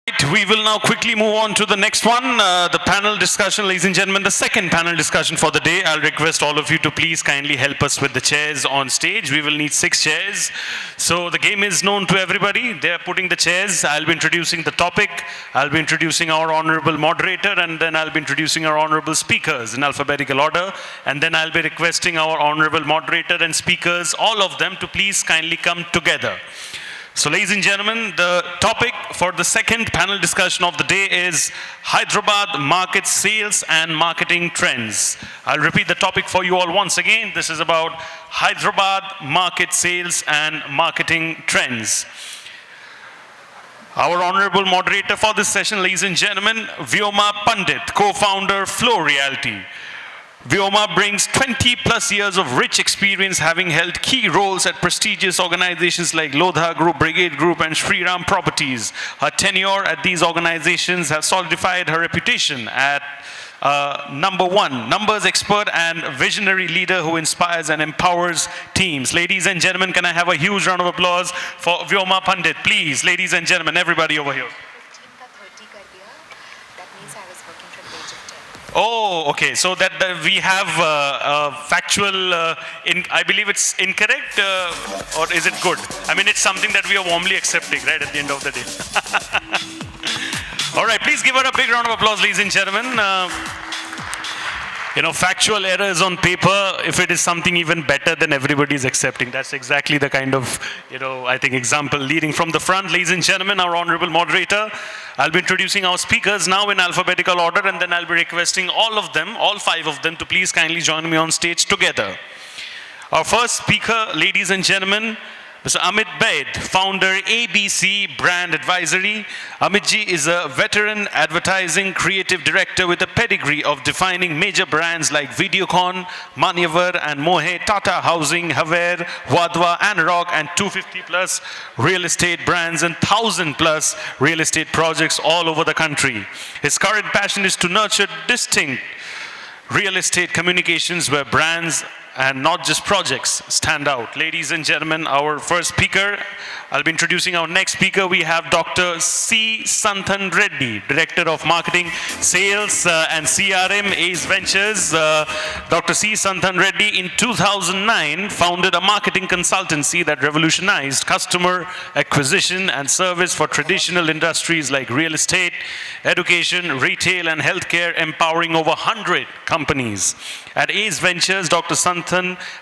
We will now quickly move on to the next one, the panel discussion, ladies and gentlemen, the second panel discussion for the day. I'll request all of you to please kindly help us with the chairs on stage. We will need 6 chairs. So the game is known to everybody. They're putting the chairs. I'll be introducing the topic. I'll be introducing our honorable moderator, and then I'll be introducing our honorable speakers in alphabetical order. And then I'll be requesting our honorable moderator and speakers, all of them, to please kindly come together. So ladies and gentlemen, the topic for the second panel discussion of the day is Hyderabad market sales and marketing trends. I'll repeat the topic for you all once again. This is about Hyderabad market sales and marketing trends. Our honorable moderator for this session, ladies and gentlemen, Vyoma Pandit, co-founder Flow Realty. Vyoma brings 20 plus years of rich experience, having held key roles at prestigious organizations like Lodha Group, Brigade Group, and Shriram Properties. Her tenure at these organizations has solidified her reputation at number one, numbers expert and visionary leader who inspires and empowers teams. Ladies and gentlemen, can I have a huge round of applause for Vyoma Pandit, please? Ladies and gentlemen, everybody over here. Oh, okay. So that we have factual, I believe it's incorrect, or is it good? I mean, it's something that we are warmly accepting, right, at the end of the day. All right, please give her a big round of applause, ladies and gentlemen. Factual errors on paper, if it is something even better than everybody is accepting, that's exactly the kind of, I think, example leading from the front. Ladies and gentlemen, our honorable moderator, I'll be introducing our speakers now in alphabetical order, and then I'll be requesting all of them, all 5 of them, to please kindly join me on stage together. Our first speaker, ladies and gentlemen, Mr. Amit Baid, founder ABC Brand Advisory. Amitji is a veteran advertising creative director with a pedigree of defining major brands like Videocon, Manyavar and Mohe, Tata Housing, Haver, Wadhwa, Anurag, and 250 plus real estate brands and 1,000 plus real estate projects all over the country. His current passion is to nurture distinct real estate communications where brands and not just projects stand out. Ladies and gentlemen, our first speaker, I'll be introducing our next speaker. We have Dr. C. Santhan Reddy, Director of Marketing, Sales and CRM, Ace Ventures. Dr. C. Santhan Reddy in 2009 founded a marketing consultancy that revolutionized customer acquisition and service for traditional industries like real estate, education, retail, and healthcare, empowering over 100 companies. At Ace Ventures, Dr. Santhan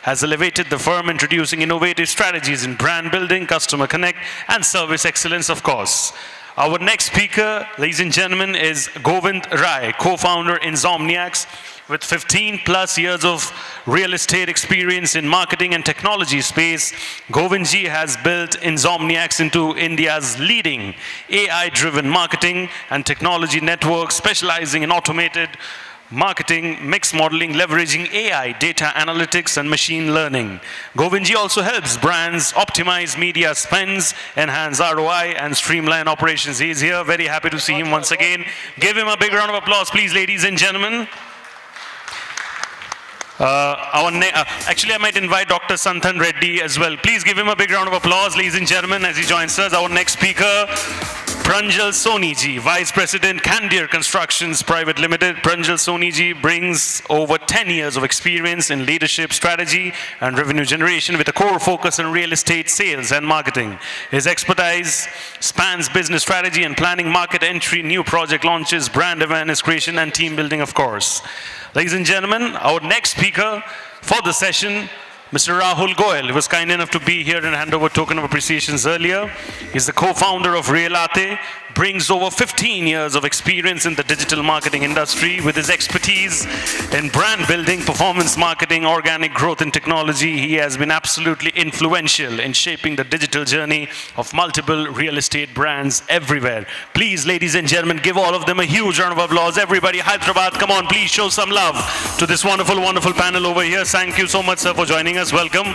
has elevated the firm, introducing innovative strategies in brand building, customer connect, and service excellence, of course. Our next speaker, ladies and gentlemen, is Govind Rai, co-founder Insomniacs. With 15 plus years of real estate experience in marketing and technology space, Govindji has built Insomniacs into India's leading AI-driven marketing and technology network, specializing in automated marketing, mix modeling, leveraging AI, data analytics, and machine learning. Govindji also helps brands optimize media spends, enhance ROI, and streamline operations. He's here. Very happy to see him once again. Give him a big round of applause, please, ladies and gentlemen. Actually, I might invite Dr. Santhan Reddy as well. Please give him a big round of applause, ladies and gentlemen, as he joins us. Our next speaker, Pranjal Soni ji, Vice President, Candeur Constructions Private Limited. Pranjal Soni ji brings over 10 years of experience in leadership, strategy, and revenue generation with a core focus on real estate sales and marketing. His expertise spans business strategy and planning, market entry, new project launches, brand awareness creation, and team building, of course. Ladies and gentlemen, our next speaker for the session, Mr. Rahul Goyal. He was kind enough to be here and hand over token of appreciations earlier. He's the co-founder of Realatte, brings over 15 years of experience in the digital marketing industry with his expertise in brand building, performance marketing, organic growth and technology. He has been absolutely influential in shaping the digital journey of multiple real estate brands everywhere. Please, ladies and gentlemen, give all of them a huge round of applause. Everybody, Hyderabad, come on, please show some love to this wonderful, wonderful panel over here. Thank you so much, sir, for joining us. Welcome.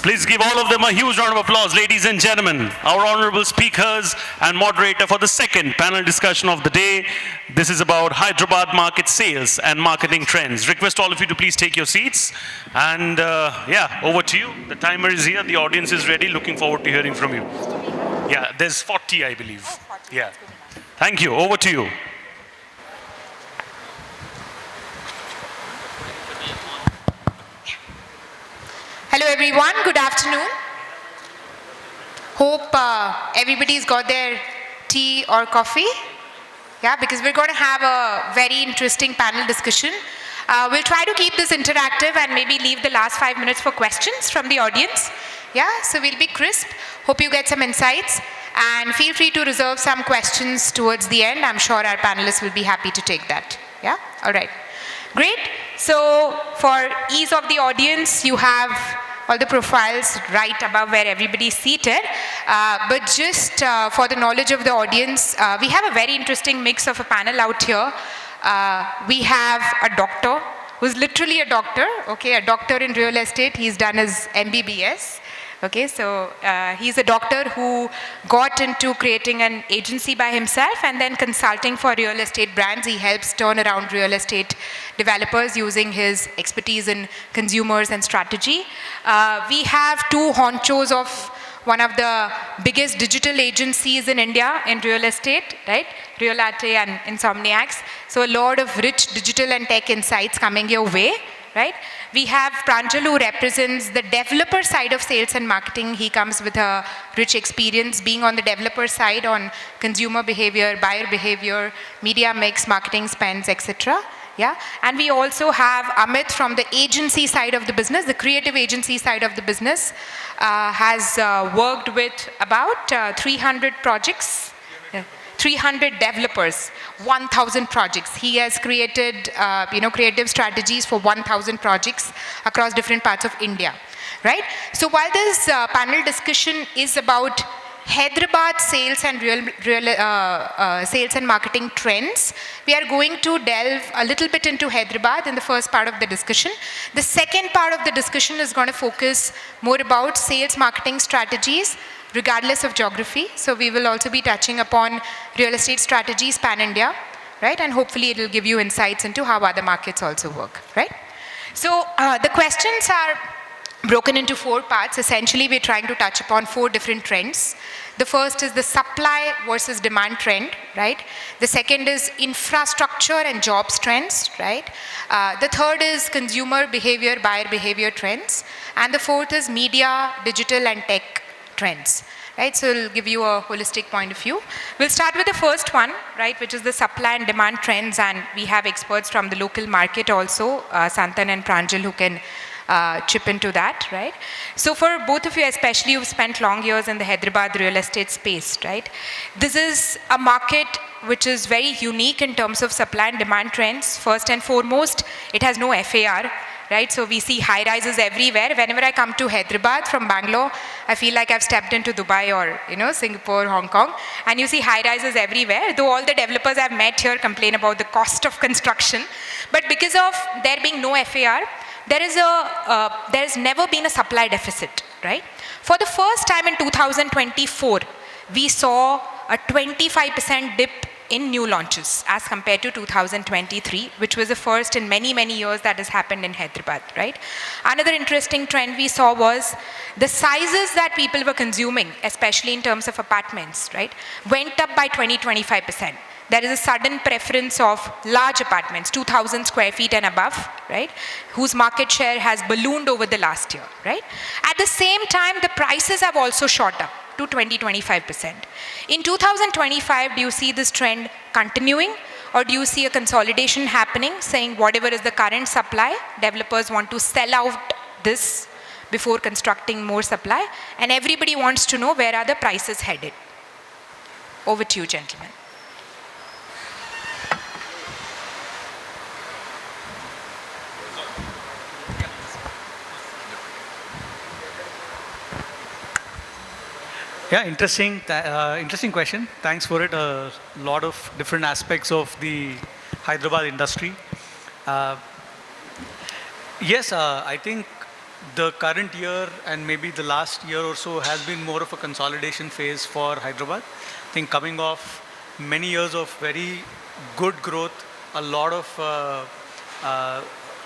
Please give all of them a huge round of applause, ladies and gentlemen. Our honorable speakers and moderator for the second panel discussion of the day. This is about Hyderabad market sales and marketing trends. Request all of you to please take your seats. And yeah, over to you. The timer is here. The audience is ready. Looking forward to hearing from you. Yeah, there's 40, I believe. Oh, 40. Yeah. Thank you. Over to you. Hello everyone, good afternoon. Hope everybody's got their tea or coffee. Yeah, because we're going to have a very interesting panel discussion. We'll try to keep this interactive and maybe leave the last 5 minutes for questions from the audience. Yeah, so we'll be crisp. Hope you get some insights. And feel free to reserve some questions towards the end. I'm sure our panelists will be happy to take that. Yeah, all right. Great. So for ease of the audience, you have all the profiles right above where everybody's seated. But just for the knowledge of the audience, we have a very interesting mix of a panel out here. We have a doctor who's literally a doctor, okay, a doctor in real estate. He's done his MBBS. Okay, so he's a doctor who got into creating an agency by himself and then consulting for real estate brands. He helps turn around real estate developers using his expertise in consumers and strategy. We have two honchos of one of the biggest digital agencies in India in real estate, right? Realatte and Insomniacs. So a lot of rich digital and tech insights coming your way, right? We have Pranjal, who represents the developer side of sales and marketing. He comes with a rich experience being on the developer side on consumer behavior, buyer behavior, media mix, marketing spends, etc. Yeah, and we also have Amit from the agency side of the business, the creative agency side of the business, has worked with about 300 projects. 300 developers, 1,000 projects. He has created, creative strategies for 1,000 projects across different parts of India, right? So while this panel discussion is about Hyderabad sales and sales and marketing trends, we are going to delve a little bit into Hyderabad in the first part of the discussion. The second part of the discussion is going to focus more about sales marketing strategies regardless of geography. So we will also be touching upon real estate strategies pan-India, right? And hopefully it will give you insights into how other markets also work, right? So the questions are broken into 4 parts. Essentially, we're trying to touch upon 4 different trends. The first is the supply versus demand trend, right? The second is infrastructure and jobs trends, right? The third is consumer behavior, buyer behavior trends. And the fourth is media, digital and tech trends, right? So it'll give you a holistic point of view. We'll start with the first one, right, which is the supply and demand trends, and we have experts from the local market also, Santhan and Pranjal, who can chip into that, right? So for both of you, especially who've spent long years in the Hyderabad real estate space, right? This is a market which is very unique in terms of supply and demand trends. First and foremost, it has no FAR, right? So we see high rises everywhere. Whenever I come to Hyderabad from Bangalore, I feel like I've stepped into Dubai or, Singapore, Hong Kong, and you see high rises everywhere. Though all the developers I've met here complain about the cost of construction, but because of there being no FAR, there has never been a supply deficit, right? For the first time in 2024, we saw a 25% dip in new launches as compared to 2023, which was the first in many, many years that has happened in Hyderabad, right? Another interesting trend we saw was the sizes that people were consuming, especially in terms of apartments, right, went up by 20-25%. There is a sudden preference of large apartments, 2,000 square feet and above, right, whose market share has ballooned over the last year, right? At the same time, the prices have also shot up to 20-25%. In 2025, do you see this trend continuing, or do you see a consolidation happening, saying whatever is the current supply, developers want to sell out this before constructing more supply, and everybody wants to know where are the prices headed? Over to you, gentlemen. Yeah, interesting question. Thanks for it. A lot of different aspects of the Hyderabad industry. Yes, I think the current year and maybe the last year or so has been more of a consolidation phase for Hyderabad. I think coming off many years of very good growth, a lot of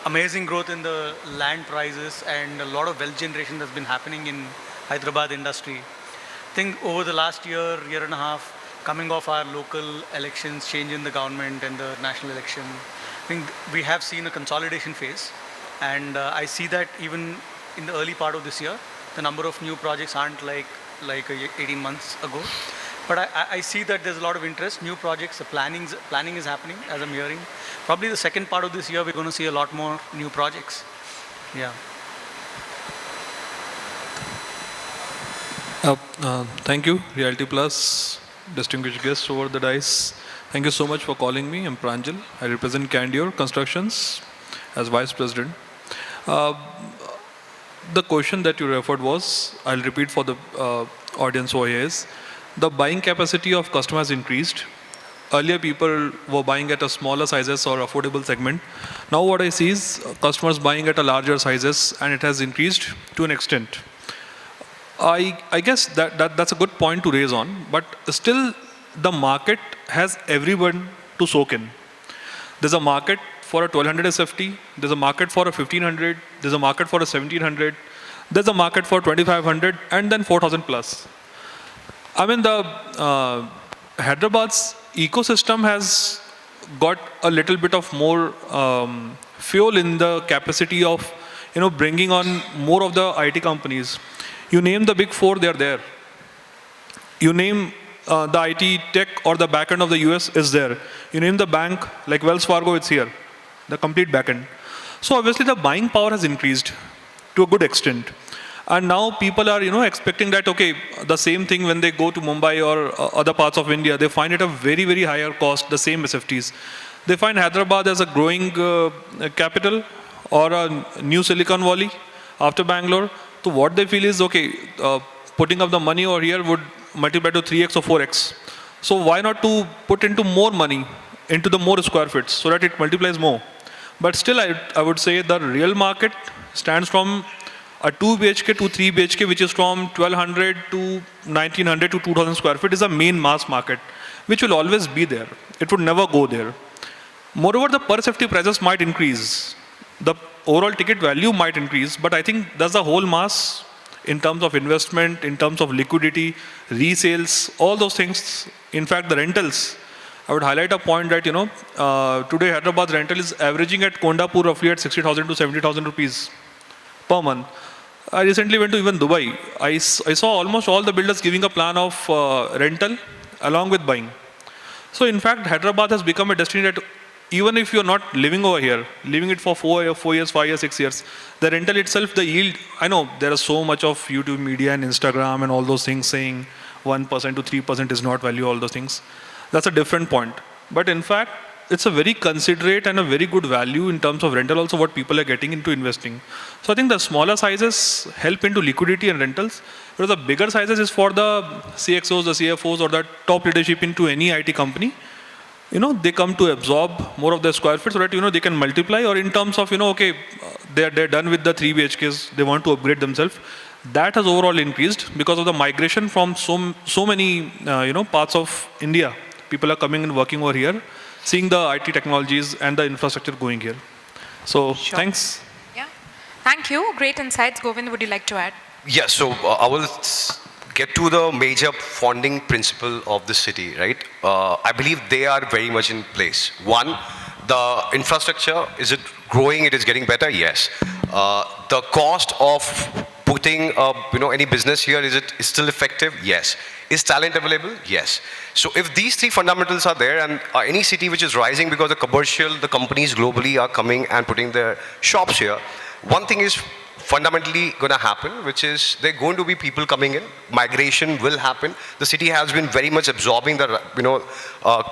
amazing growth in the land prices, and a lot of wealth generation that's been happening in Hyderabad industry. think over the last year, year and a half, coming off our local elections, change in the government and the national election, I think we have seen a consolidation phase. And I see that even in the early part of this year, the number of new projects aren't like 18 months ago. But I see that there's a lot of interest, new projects, the planning is happening, as I'm hearing. Probably the second part of this year, we're going to see a lot more new projects. Yeah. Thank you, Realty Plus, distinguished guests over the dais. Thank you so much for calling me. I'm Pranjal. I represent Candeur Constructions as Vice President. The question that you referred was, I'll repeat for the audience over here, is the buying capacity of customers increased. Earlier, people were buying at a smaller sizes or affordable segment. Now what I see is customers buying at a larger sizes, and it has increased to an extent. I guess that's a good point to raise on, but still the market has everyone to soak in. There's a market for a 1200 SFT, there's a market for a 1500, there's a market for a 1700, there's a market for 2500, and then 4000 plus. I mean, the Hyderabad's ecosystem has got a little bit of more fuel in the capacity of bringing on more of the IT companies. You name the big four, they're there. You name the IT tech or the backend of the US is there. You name the bank like Wells Fargo, it's here, the complete backend. So obviously the buying power has increased to a good extent. And now people are expecting that, okay, the same thing when they go to Mumbai or other parts of India, they find it a very, very higher cost, the same SFTs. They find Hyderabad as a growing capital or a new Silicon Valley after Bangalore. So what they feel is, okay, putting up the money over here would multiply to 3x or 4x. So why not to put into more money, into the more square feet, so that it multiplies more. But still, I would say the real market stands from a 2 BHK to 3 BHK, which is from 1200 to 1900 to 2000 square feet, is a main mass market, which will always be there. It would never go there. Moreover, the per safety prices might increase. The overall ticket value might increase, but I think that's the whole mass in terms of investment, in terms of liquidity, resales, all those things. In fact, the rentals, I would highlight a point that, today Hyderabad's rental is averaging at Kondapur roughly at 60,000 to 70,000 rupees per month. I recently went to even Dubai. I saw almost all the builders giving a plan of rental along with buying. So in fact, Hyderabad has become a destination that even if you're not living over here, living it for 4 years, 5 years, 6 years, the rental itself, the yield, I know there is so much of YouTube media and Instagram and all those things saying 1% to 3% is not value, all those things. That's a different point. But in fact, it's a very considerate and a very good value in terms of rental also what people are getting into investing. So I think the smaller sizes help into liquidity and rentals, whereas the bigger sizes is for the CXOs, the CFOs or the top leadership into any IT company. They come to absorb more of the square feet so that, they can multiply, or in terms of, okay, they're done with the 3 BHKs, they want to upgrade themselves. That has overall increased because of the migration from so many, parts of India. People are coming and working over here, seeing the IT technologies and the infrastructure going here. So, Sure. Thanks. Yeah. Thank you. Great insights. Govind, would you like to add? Yes, so I will get to the major funding principle of the city, right? I believe they are very much in place. One, the infrastructure, is it growing? It is getting better? Yes. The cost of putting any business here, is still effective? Yes. Is talent available? Yes. So if these three fundamentals are there, and any city which is rising because the companies globally are coming and putting their shops here, one thing is fundamentally going to happen, which is there are going to be people coming in. Migration will happen. The city has been very much absorbing the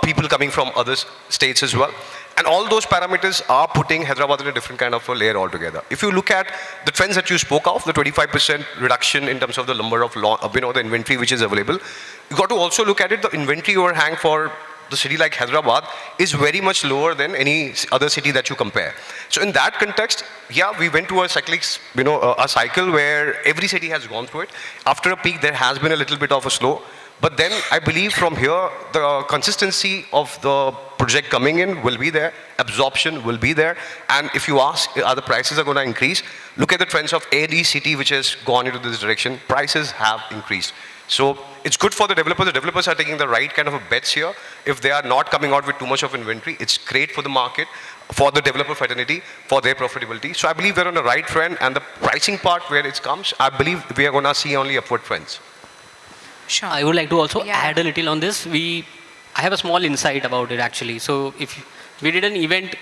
people coming from other states as well. And all those parameters are putting Hyderabad in a different kind of a layer altogether. If you look at the trends that you spoke of, the 25% reduction in terms of the number of the inventory which is available, you got to also look at it. The inventory overhang for the city like Hyderabad is very much lower than any other city that you compare. So in that context, yeah, we went to a cycle where every city has gone through it. After a peak, there has been a little bit of a slow. But then I believe from here, the consistency of the project coming in will be there, absorption will be there, and if you ask, are the prices are going to increase? Look at the trends of any city which has gone into this direction, prices have increased. So it's good for the developers. The developers are taking the right kind of a bets here. If they are not coming out with too much of inventory, it's great for the market, for the developer fraternity, for their profitability. So I believe we're on the right trend, and the pricing part where it comes, I believe we are going to see only upward trends. Sure. I would like to also Yeah. add a little on this. I have a small insight about it actually. So if we did an event,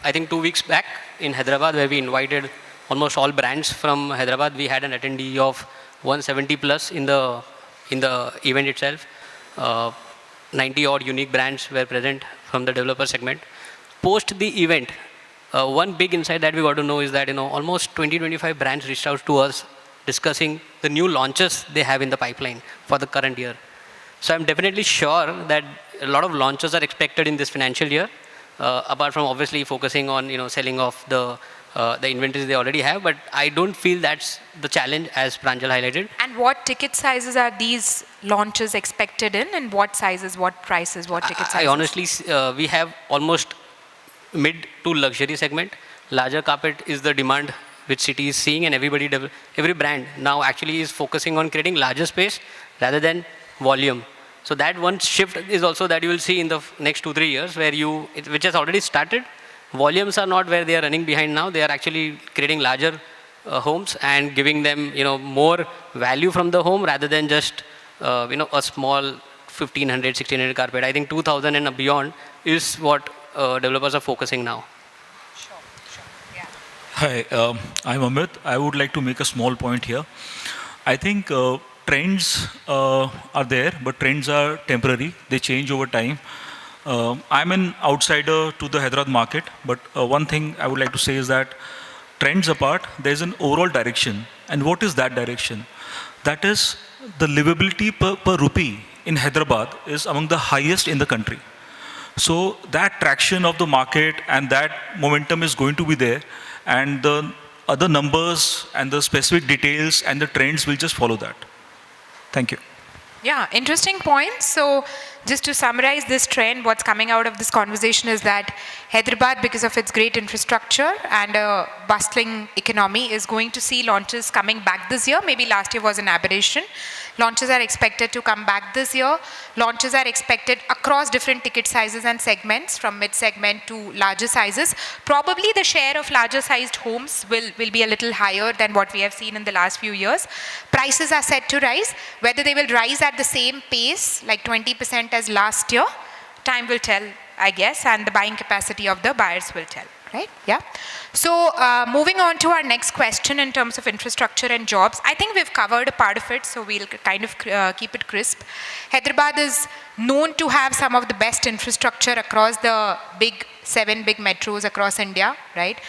I think 2 weeks back in Hyderabad, where we invited almost all brands from Hyderabad. We had an attendee of 170 plus in the event itself. 90 odd unique brands were present from the developer segment. Post the event, one big insight that we got to know is that almost 20-25 brands reached out to us discussing the new launches they have in the pipeline for the current year. So I'm definitely sure that a lot of launches are expected in this financial year, apart from obviously focusing on selling off the inventories they already have. But I don't feel that's the challenge, as Pranjal highlighted. And what ticket sizes are these launches expected in, and what sizes, what prices, what ticket sizes? I honestly, we have almost mid to luxury segment. Larger carpet is the demand which city is seeing, and every brand now actually is focusing on creating larger space rather than volume. So that one shift is also that you will see in the next 2-3 years, which has already started. Volumes are not where they are running behind now. They are actually creating larger homes and giving them more value from the home rather than just a small 1500, 1600 carpet. I think 2000 and beyond is what developers are focusing now. Hi, I'm Amit. I would like to make a small point here. I think trends are there, but trends are temporary. They change over time. I'm an outsider to the Hyderabad market, but one thing I would like to say is that trends apart, there's an overall direction. And what is that direction? That is the livability per rupee in Hyderabad is among the highest in the country. So that traction of the market and that momentum is going to be there, and the other numbers and the specific details and the trends will just follow that. Thank you. Yeah, interesting point. So just to summarize this trend, what's coming out of this conversation is that Hyderabad, because of its great infrastructure and a bustling economy, is going to see launches coming back this year. Maybe last year was an aberration. Launches are expected to come back this year. Launches are expected across different ticket sizes and segments, from mid-segment to larger sizes. Probably the share of larger sized homes will be a little higher than what we have seen in the last few years. Prices are set to rise. Whether they will rise at the same pace, like 20% as last year, time will tell, I guess, and the buying capacity of the buyers will tell. Right? Yeah. So moving on to our next question in terms of infrastructure and jobs, I think we've covered a part of it, so we'll kind of keep it crisp. Hyderabad is known to have some of the best infrastructure across the 7 big metros across India, right?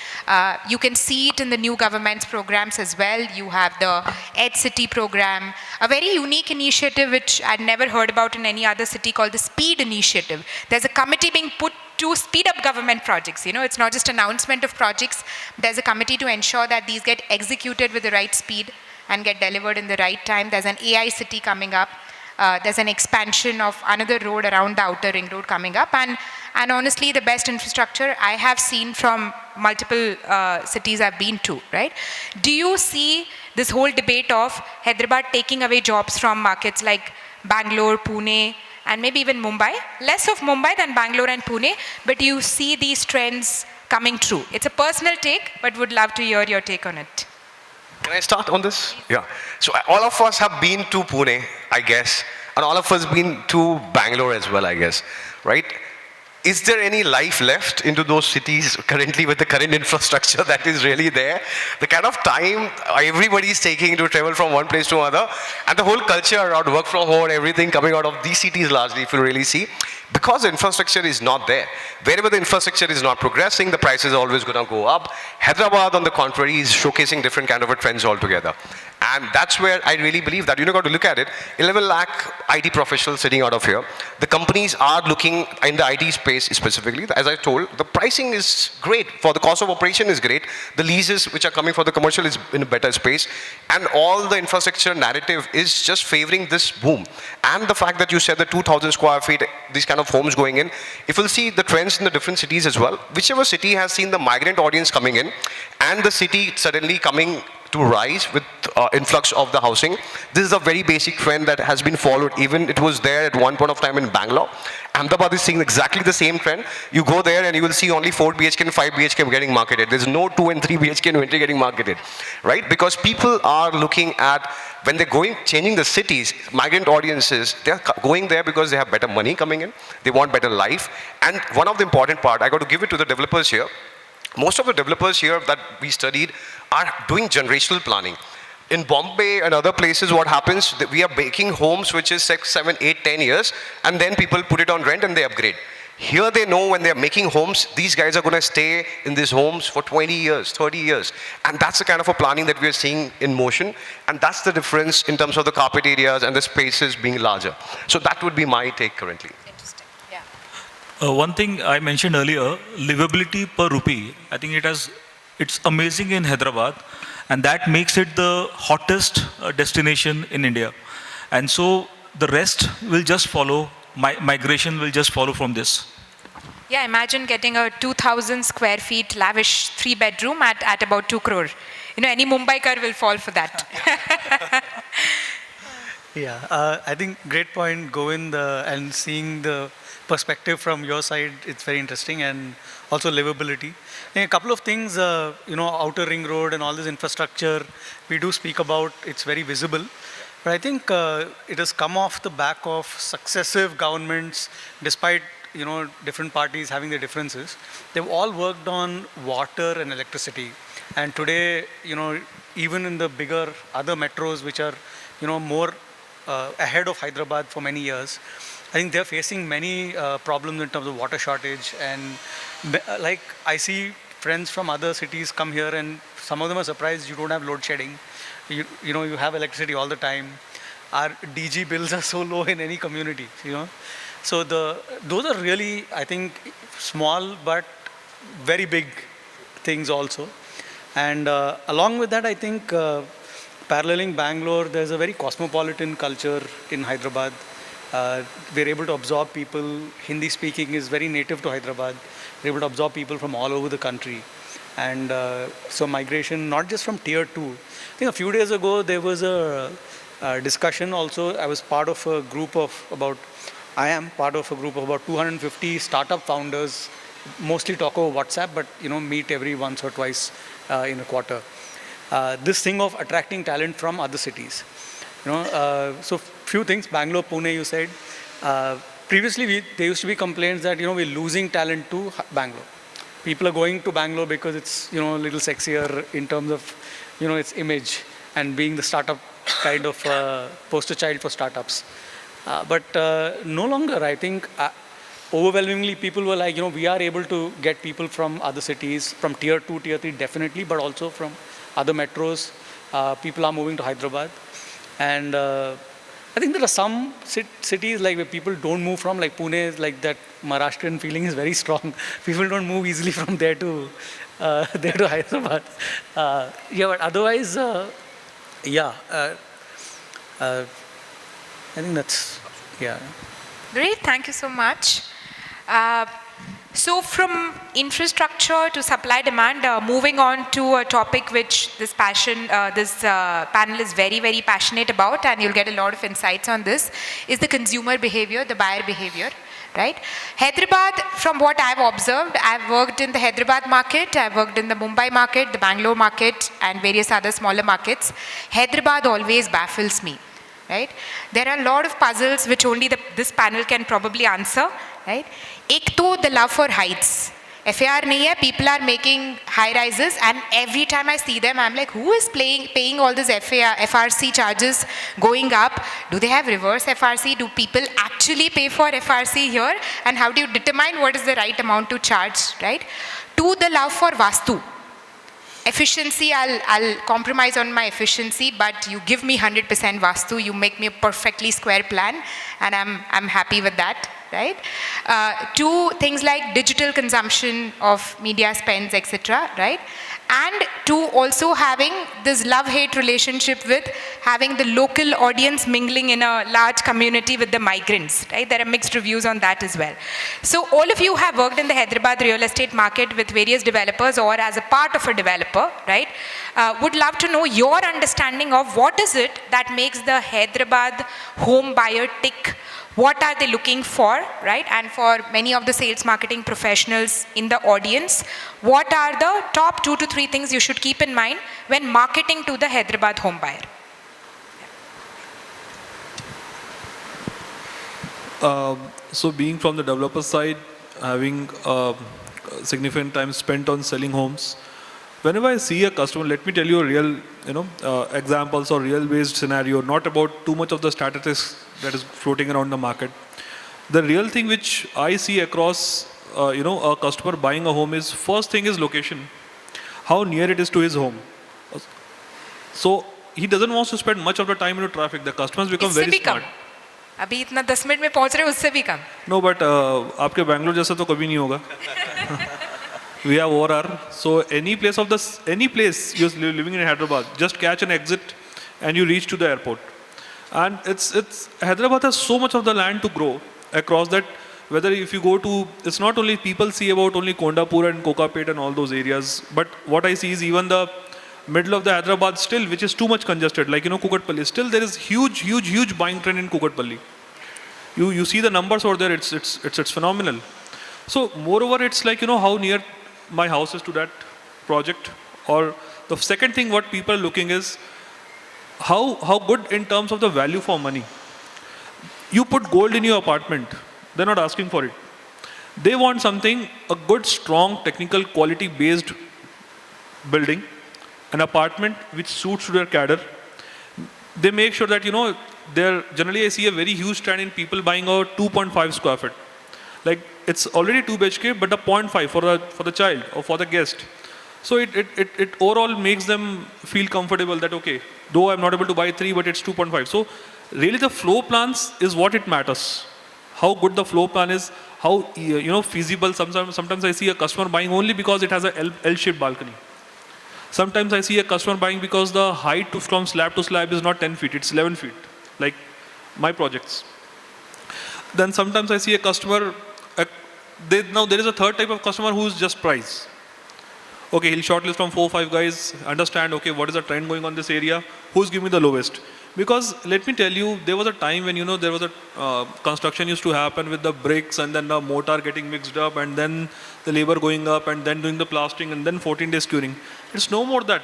You can see it in the new government's programs as well. You have the Ed City program, a very unique initiative which I'd never heard about in any other city, called the Speed Initiative. There's a committee being put to speed up government projects. It's not just announcement of projects. There's a committee to ensure that these get executed with the right speed and get delivered in the right time. There's an AI city coming up. There's an expansion of another road around the outer ring road coming up. And honestly, the best infrastructure I have seen from multiple cities I've been to, right? Do you see this whole debate of Hyderabad taking away jobs from markets like Bangalore, Pune, and maybe even Mumbai? Less of Mumbai than Bangalore and Pune, but you see these trends coming true. It's a personal take, but would love to hear your take on it. Can I start on this? Yeah. So all of us have been to Pune, I guess, and all of us been to Bangalore as well, I guess, right? Is there any life left into those cities currently with the current infrastructure that is really there? The kind of time everybody is taking to travel from one place to another, and the whole culture around work from home and everything coming out of these cities largely, if you really see, because the infrastructure is not there. Wherever the infrastructure is not progressing, the price is always going to go up. Hyderabad, on the contrary, is showcasing different kind of trends altogether. And that's where I really believe that got to look at it. 11 lakh IT professionals sitting out of here. The companies are looking in the IT space space specifically, as I told, the pricing is great. For the cost of operation is great. The leases which are coming for the commercial is in a better space. And all the infrastructure narrative is just favoring this boom. And the fact that you said the 2,000 square feet, these kind of homes going in, if you'll see the trends in the different cities as well, whichever city has seen the migrant audience coming in and the city suddenly coming to rise with influx of the housing. This is a very basic trend that has been followed. Even it was there at one point of time in Bangalore. Ahmedabad is seeing exactly the same trend. You go there and you will see only 4 BHK and 5 BHK getting marketed. There's no 2 and 3 BHK inventory getting marketed, right? Because people are looking at, when they're going, changing the cities, migrant audiences, they're going there because they have better money coming in. They want better life. And one of the important part, I got to give it to the developers here. Most of the developers here that we studied are doing generational planning. In Bombay and other places, what happens, we are making homes which is 6, 7, 8, 10 years, and then people put it on rent and they upgrade. Here they know when they're making homes, these guys are going to stay in these homes for 20 years, 30 years. And that's the kind of a planning that we are seeing in motion. And that's the difference in terms of the carpet areas and the spaces being larger. So that would be my take currently. Interesting. Yeah. One thing I mentioned earlier, livability per rupee. I think it's amazing in Hyderabad, and that makes it the hottest destination in India. And so the rest will just follow. Migration will just follow from this. Yeah, imagine getting a 2,000 square feet lavish 3-bedroom at about 2 crore. You know, any Mumbaikar will fall for that. Yeah, I think great point, Govind, and seeing the perspective from your side, it's very interesting, and also livability. And a couple of things, outer ring road and all this infrastructure, we do speak about, it's very visible. But I think it has come off the back of successive governments, despite, different parties having their differences. They've all worked on water and electricity. And today, even in the bigger other metros, which are, more ahead of Hyderabad for many years, I think they're facing many problems in terms of water shortage. And like I see friends from other cities come here, and some of them are surprised you don't have load shedding. You have electricity all the time. Our DG bills are so low in any community, So those are really, I think, small but very big things also. And along with that, I think paralleling Bangalore, there's a very cosmopolitan culture in Hyderabad. We're able to absorb people. Hindi speaking is very native to Hyderabad. We're able to absorb people from all over the country. And so migration, not just from tier 2. I think a few days ago, there was a discussion also. I am part of a group of about 250 startup founders, mostly talk over WhatsApp, but meet every once or twice in a quarter. This thing of attracting talent from other cities. So few things, Bangalore, Pune, you said. Previously, there used to be complaints that, we're losing talent to Bangalore. People are going to Bangalore because it's, a little sexier in terms of, its image and being the startup kind of poster child for startups. But no longer, I think, overwhelmingly people were like, we are able to get people from other cities, from tier 2, tier 3 definitely, but also from other metros. People are moving to Hyderabad. And I think there are some cities like where people don't move from, like Pune, like that Maharashtrian feeling is very strong. People don't move easily from there to Hyderabad. But otherwise, I think that's, Great, thank you so much. So from infrastructure to supply demand, moving on to a topic which this panel is very, very passionate about, and you'll get a lot of insights on this, is the consumer behavior, the buyer behavior, right? Hyderabad, from what I've observed, I've worked in the Hyderabad market, I've worked in the Mumbai market, the Bangalore market, and various other smaller markets. Hyderabad always baffles me. Right? There are a lot of puzzles which only this panel can probably answer. Right? Ek to the love for heights. FAR nahi hai, people are making high rises, and every time I see them, I'm like, who is paying all this FRC charges going up? Do they have reverse FRC? Do people actually pay for FRC here? And how do you determine what is the right amount to charge? Right? To the love for Vastu. Efficiency, I'll compromise on my efficiency, but you give me 100% Vastu, you make me a perfectly square plan, and I'm happy with that. right? To things like digital consumption of media spends, etc., right? And to also having this love-hate relationship with having the local audience mingling in a large community with the migrants, right? There are mixed reviews on that as well. So all of you have worked in the Hyderabad real estate market with various developers or as a part of a developer, right? Would love to know your understanding of what is it that makes the Hyderabad home buyer tick. What are they looking for, right? And for many of the sales marketing professionals in the audience, what are the top 2 to 3 things you should keep in mind when marketing to the Hyderabad home buyer? So being from the developer side, having significant time spent on selling homes, whenever I see a customer, let me tell you a real, examples or real-based scenario, not about too much of the statistics that is floating around the market. The real thing which I see across, a customer buying a home is, first thing is location, how near it is to his home. So he doesn't want to spend much of the time in the traffic. The customers become very smart. अभी इतना 10 minute में पहुंच रहे उससे भी कम. No, but आपके बैंगलोर जैसा तो कभी नहीं होगा. We have ORR. So any place you're living in Hyderabad, just catch an exit and you reach to the airport. And it's Hyderabad has so much of the land to grow across that. Whether if you go to, it's not only people see about only Kondapur and Kokapet and all those areas, but what I see is even the middle of the Hyderabad still, which is too much congested, like Kukatpalli. Still there is huge buying trend in Kukatpalli. You see the numbers over there, it's phenomenal. So moreover, it's like how near my house is to that project. Or the second thing what people are looking is how good in terms of the value for money. You put gold in your apartment, they're not asking for it. They want something, a good, strong, technical, quality-based building, an apartment which suits to their cadre. They make sure that, generally I see a very huge trend in people buying a 2.5 square feet. Like it's already 2 BHK, but a 0.5 for the child or for the guest. So it overall makes them feel comfortable that, okay, though I'm not able to buy 3, but it's 2.5. So really the floor plans is what it matters. How good the floor plan is, how feasible. Sometimes I see a customer buying only because it has a L-shaped balcony. Sometimes I see a customer buying because the height from slab to slab is not 10 feet, it's 11 feet, like my projects. Then sometimes I see a customer, now there is a third type of customer who is just price. Okay, he'll shortlist from 4 or 5 guys, understand, okay, what is the trend going on in this area, who's giving me the lowest. Because let me tell you, there was a time when, there was a construction used to happen with the bricks and then the mortar getting mixed up and then the labor going up and then doing the plastering and then 14 days curing. It's no more that.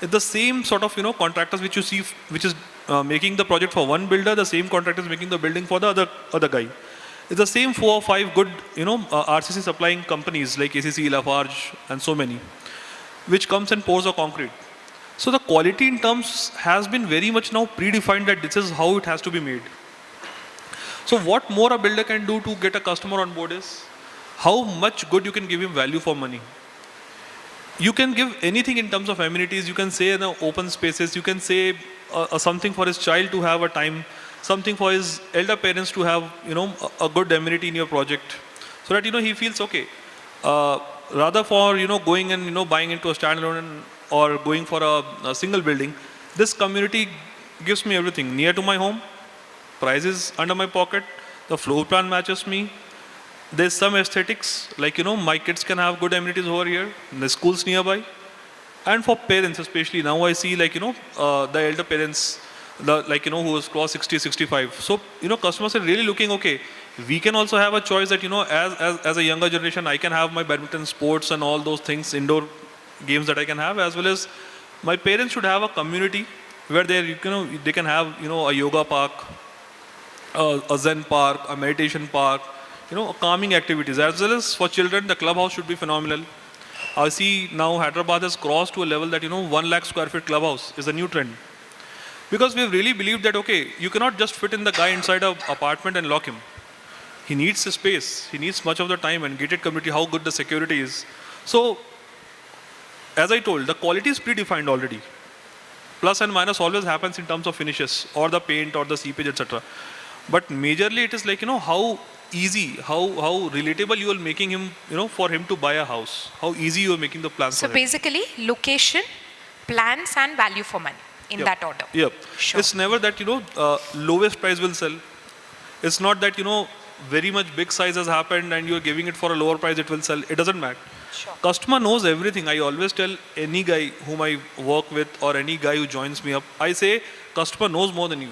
It's the same sort of, contractors which you see, which is making the project for one builder, the same contractor is making the building for the other guy. It's the same 4 or 5 good, RCC supplying companies like ACC, Lafarge and so many, which comes and pours the concrete. So the quality in terms has been very much now predefined that this is how it has to be made. So what more a builder can do to get a customer on board is how much good you can give him value for money. You can give anything in terms of amenities. You can say in the open spaces, you can say something for his child to have a time, something for his elder parents to have, a good amenity in your project, so that, he feels okay. Rather for, going and, buying into a standalone or going for a single building, this community gives me everything. Near to my home, prices under my pocket, the floor plan matches me. There's some aesthetics, like, my kids can have good amenities over here, the schools nearby. And for parents especially, now I see like, the elder parents, who has crossed 60, 65. So, customers are really looking, okay, we can also have a choice that, as a younger generation, I can have my badminton sports and all those things, indoor games that I can have, as well as my parents should have a community where they can have, a yoga park, a Zen park, a meditation park, calming activities. As well as for children, the clubhouse should be phenomenal. I see now Hyderabad has crossed to a level that, 1 lakh square feet clubhouse is a new trend. Because we've really believed that, okay, you cannot just fit in the guy inside an apartment and lock him. He needs a space. He needs much of the time and gated community, how good the security is. So, as I told, the quality is predefined already. Plus and minus always happens in terms of finishes or the paint or the seepage, etc. But majorly it is like, how easy, how relatable you are making him, for him to buy a house. How easy you are making the plans So for him. basically, location, plans, and value for money in that order. Yep. Sure. It's never that, lowest price will sell. It's not that, very much big size has happened and you're giving it for a lower price, it will sell. It doesn't matter. Sure. Customer knows everything. I always tell any guy whom I work with or any guy who joins me up, I say, customer knows more than you.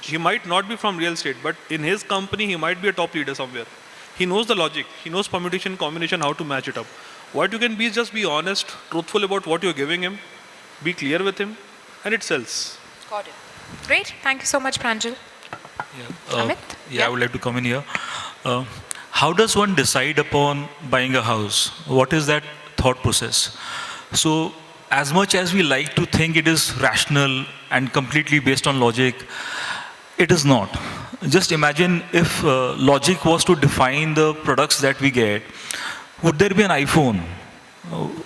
He might not be from real estate, but in his company, he might be a top leader somewhere. He knows the logic. He knows permutation, combination, how to match it up. What you can be is just be honest, truthful about what you're giving him, be clear with him, and it sells. Got it. Great. Thank you so much, Pranjal. Amit? I would like to come in here. How does one decide upon buying a house? What is that thought process? So, as much as we like to think it is rational and completely based on logic, it is not. Just imagine if logic was to define the products that we get, would there be an iPhone?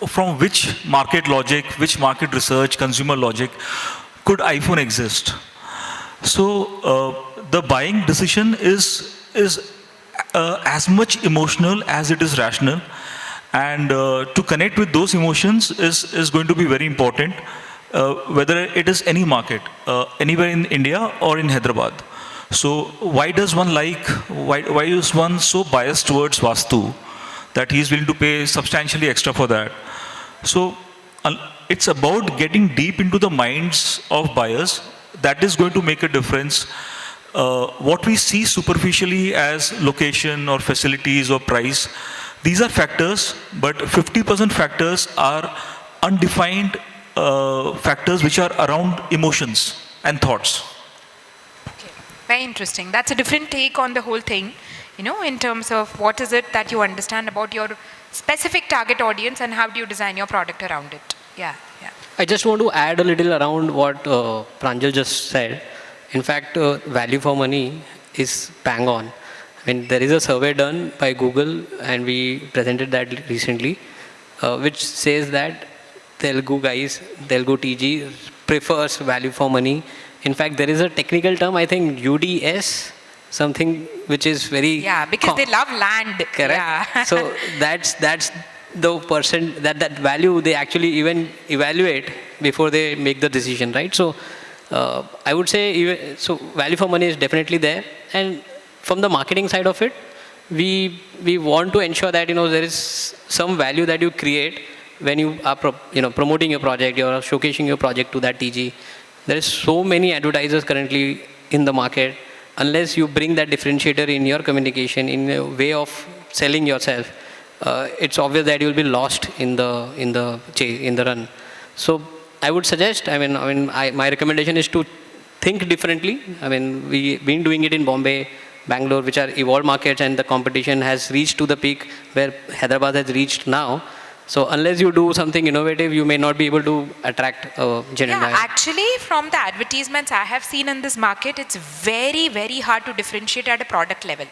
From which market logic, which market research, consumer logic could iPhone exist? So the buying decision is as much emotional as it is rational, and to connect with those emotions is going to be very important, whether it is any market, anywhere in India or in Hyderabad. So why is one so biased towards Vastu that he is willing to pay substantially extra for that? So it's about getting deep into the minds of buyers. That is going to make a difference. What we see superficially as location or facilities or price, these are factors, but 50% factors are undefined factors which are around emotions and thoughts. Okay. Very interesting. That's a different take on the whole thing, in terms of what is it that you understand about your specific target audience and how do you design your product around it. Yeah. I just want to add a little around what Pranjal just said. In fact, value for money is bang on. I mean, there is a survey done by Google, and we presented that recently, which says that Telugu TG prefers value for money. In fact, there is a technical term, I think UDS, something which is very... Yeah, because they love land. Correct. Yeah. So that's the person, that value they actually even evaluate before they make the decision, right? So I would say, value for money is definitely there. And from the marketing side of it, we want to ensure that, there is some value that you create when you are promoting your project, you are showcasing your project to that TG. There is so many advertisers currently in the market. Unless you bring that differentiator in your communication, in a way of selling yourself, it's obvious that you will be lost in the run. So I would suggest, my recommendation is to think differently. We've been doing it in Bombay, Bangalore, which are evolved markets, and the competition has reached to the peak where Hyderabad has reached now. So unless you do something innovative, you may not be able to attract a genuine buyer. Actually, from the advertisements I have seen in this market, it's very, very hard to differentiate at a product level.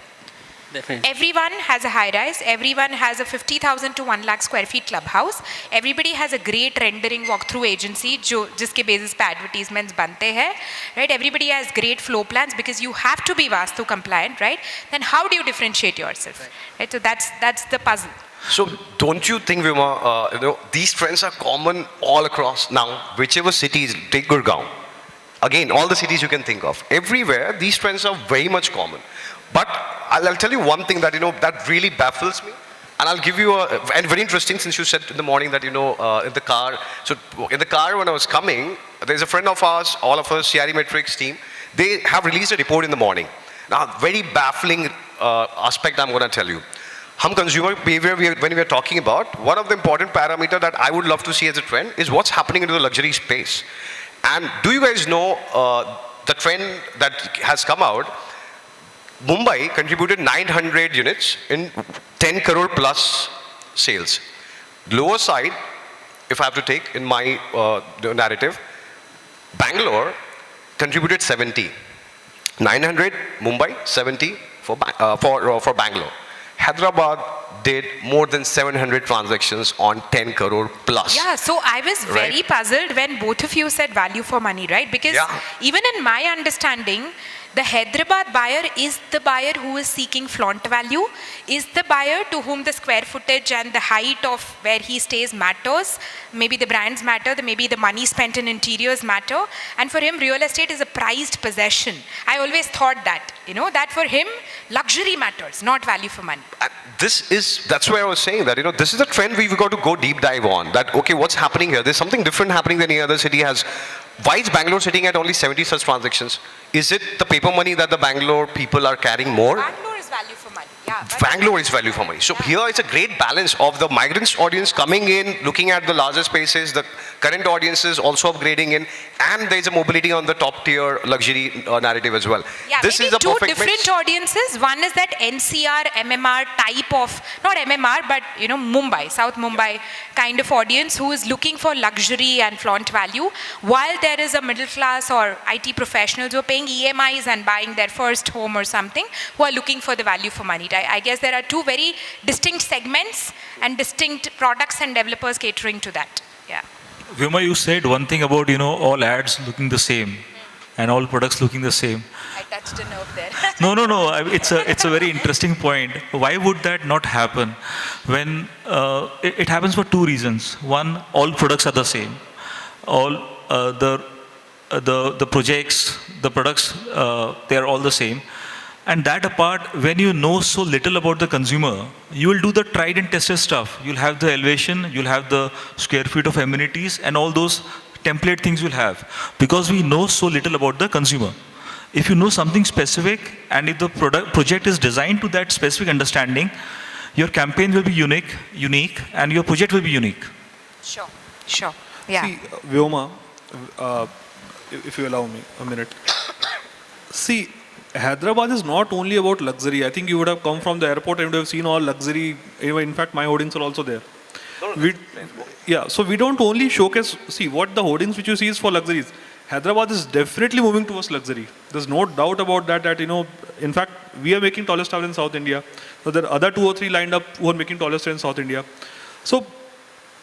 Definitely. Everyone has a high rise, everyone has a 50,000 to 1 lakh square feet clubhouse, everybody has a great rendering walkthrough agency jiske basis pe advertisements bante hai, right? Everybody has great floor plans because you have to be Vastu compliant, right? Then how do you differentiate yourself? Right? So that's the puzzle. So don't you think, Vyoma, these trends are common all across now, whichever cities, take Gurgaon. Again, all the cities you can think of. Everywhere, these trends are very much common. But I'll tell you one thing that, that really baffles me. And I'll give you and very interesting, since you said in the morning that, in the car. So in the car when I was coming, there's a friend of ours, all of us, CRE Metrics team, they have released a report in the morning. Now, very baffling aspect I'm going to tell you. Consumer behavior, when we are talking about, one of the important parameters that I would love to see as a trend is what's happening into the luxury space. And do you guys know the trend that has come out? Mumbai contributed 900 units in 10 crore plus sales. Lower side, if I have to take in my narrative, Bangalore contributed 70. 900 Mumbai, 70 for Bangalore. Hyderabad did more than 700 transactions on 10 crore plus. Yeah, so I was very puzzled when both of you said value for money, right? Because even in my understanding, the Hyderabad buyer is the buyer who is seeking flaunt value, is the buyer to whom the square footage and the height of where he stays matters. Maybe the brands matter, maybe the money spent in interiors matter. And for him, real estate is a prized possession. I always thought that, that for him, luxury matters, not value for money. That's why I was saying that, this is a trend we've got to go deep dive on. That, okay, what's happening here? There's something different happening than any other city has. Why is Bangalore sitting at only 70 such transactions? Is it the paper money that the Bangalore people are carrying more? Bangalore is value for money. Yeah, Bangalore is value for money. So here it's a great balance of the migrants audience coming in, looking at the larger spaces, the current audiences also upgrading in, and there's a mobility on the top tier luxury narrative as well. Yeah, this maybe is a two perfect different mix. audiences. One is that NCR, MMR type of, not MMR, but Mumbai, South Mumbai kind of audience who is looking for luxury and flaunt value, while there is a middle class or IT professionals who are paying EMIs and buying their first home or something, who are looking for the value for money. I guess there are two very distinct segments and distinct products and developers catering to that. Yeah. Vyoma, you said one thing about, all ads looking the same and all products looking the same. I touched a nerve there. No. It's a very interesting point. Why would that not happen? When it happens for two reasons. One, all products are the same. All the projects, the products, they are all the same. And that apart, when you know so little about the consumer, you will do the tried and tested stuff. You'll have the elevation, you'll have the square feet of amenities, and all those template things you'll have. Because we know so little about the consumer. If you know something specific, and if the project is designed to that specific understanding, your campaign will be unique, and your project will be unique. Sure. Yeah. See, Vyoma, if you allow me a minute. See, Hyderabad is not only about luxury. I think you would have come from the airport and would have seen all luxury. In fact, my hoardings are also there. So we don't only showcase, see, what the hoardings which you see is for luxuries. Hyderabad is definitely moving towards luxury. There's no doubt about that, in fact, we are making tallest tower in South India. So there are other 2 or 3 lined up who are making tallest tower in South India. So,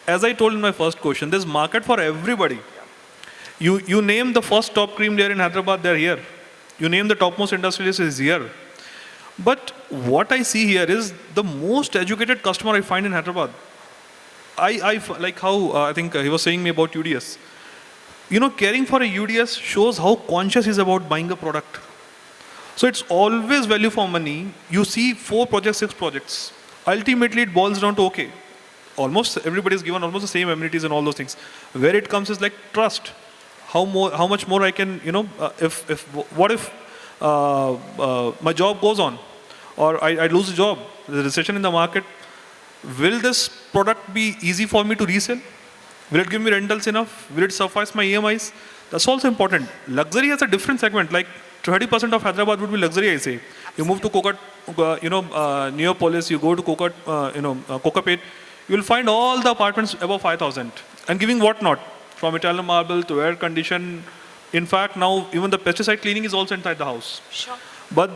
as I told in my first question, there's market for everybody. You name the first top cream layer in Hyderabad, they're here. You name the topmost industrialist is here. But what I see here is the most educated customer I find in Hyderabad. I like how I think he was saying me about UDS. Caring for a UDS shows how conscious he is about buying a product. So it's always value for money. You see 4 projects, 6 projects. Ultimately, it boils down to, okay, almost everybody is given almost the same amenities and all those things. Where it comes is like trust. How much more I can, what if my job goes on or I lose a job, there's a recession in the market, will this product be easy for me to resell? Will it give me rentals enough? Will it suffice my EMIs? That's also important. Luxury has a different segment, like 30% of Hyderabad would be luxury, I say. You move to Neopolis, you go to Kokapet, you will find all the apartments above 5,000 and giving what not. From Italian marble to air condition. In fact, now even the pesticide cleaning is also inside the house. Sure. But